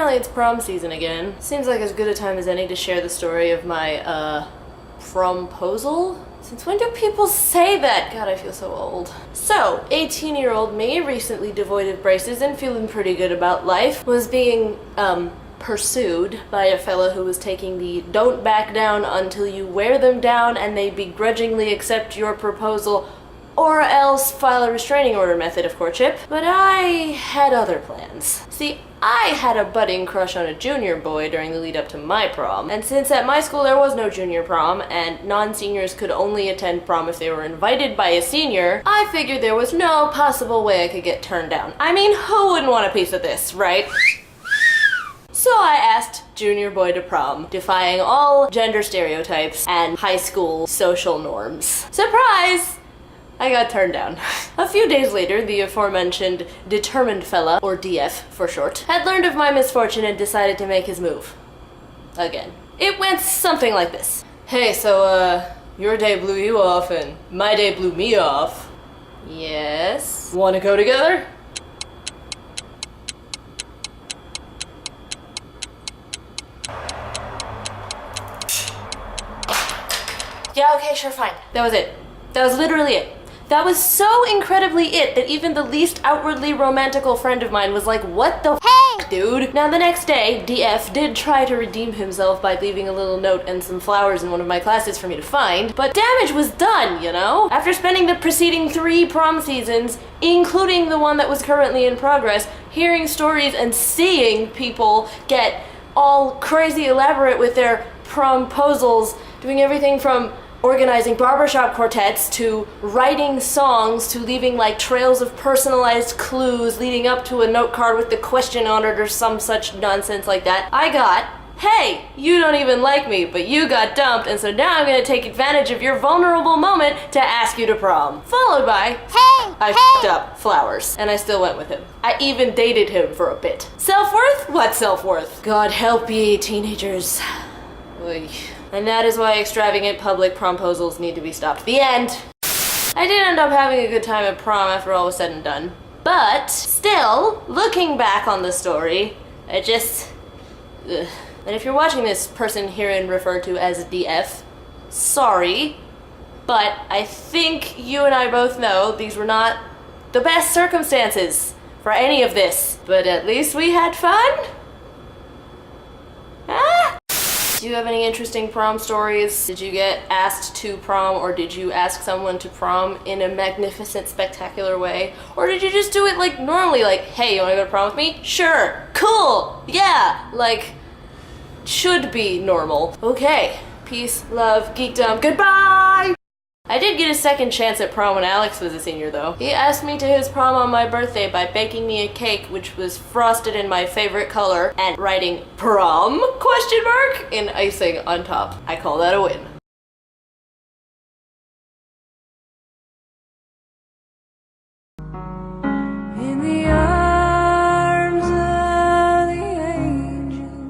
apparently it's prom season again. Seems like as good a time as any to share the story of my, promposal? Since when do people say that? God, I feel so old. So, 18-year-old me, recently devoid of braces and feeling pretty good about life, was being, pursued by a fella who was taking the don't back down until you wear them down and they begrudgingly accept your proposal or else file a restraining order method of courtship. But I had other plans. See, I had a budding crush on a junior boy during the lead up to my prom, and since at my school there was no junior prom and non-seniors could only attend prom if they were invited by a senior, I figured there was no possible way I could get turned down. I mean, who wouldn't want a piece of this, right? So I asked junior boy to prom, defying all gender stereotypes and high school social norms. Surprise! I got turned down. A few days later, the aforementioned determined fella, or DF for short, had learned of my misfortune and decided to make his move. Again. It went something like this. Hey, so, your day blew you off and my day blew me off. Yes? Wanna go together? Yeah, okay, sure, fine. That was it. That was literally it. That was so incredibly it that even the least outwardly romantical friend of mine was like, what the f, dude? Now the next day, DF did try to redeem himself by leaving a little note and some flowers in one of my classes for me to find, but damage was done, you know? After spending the preceding 3 prom seasons, including the one that was currently in progress, hearing stories and seeing people get all crazy elaborate with their promposals, doing everything from organizing barbershop quartets to writing songs to leaving like trails of personalized clues leading up to a note card with the question on it or some such nonsense like that, I got, hey, you don't even like me, but you got dumped, and so now I'm gonna take advantage of your vulnerable moment to ask you to prom. Followed by, hey, I f***ed up, flowers. And I still went with him. I even dated him for a bit. Self-worth? What self-worth? God help ye, teenagers. Oy. And that is why extravagant public promposals need to be stopped. The end! I did end up having a good time at prom after all was said and done. But, still, looking back on the story, I just... ugh. And if you're watching this person herein referred to as DF, sorry, but I think you and I both know these were not the best circumstances for any of this. But at least we had fun? Ah? Do you have any interesting prom stories? Did you get asked to prom, or did you ask someone to prom in a magnificent, spectacular way? Or did you just do it like normally, like, hey, you wanna go to prom with me? Sure, cool, yeah, like, should be normal. Okay, peace, love, geekdom, goodbye! I did get a second chance at prom when Alex was a senior though. He asked me to his prom on my birthday by baking me a cake which was frosted in my favorite color and writing prom ? In icing on top. I call that a win.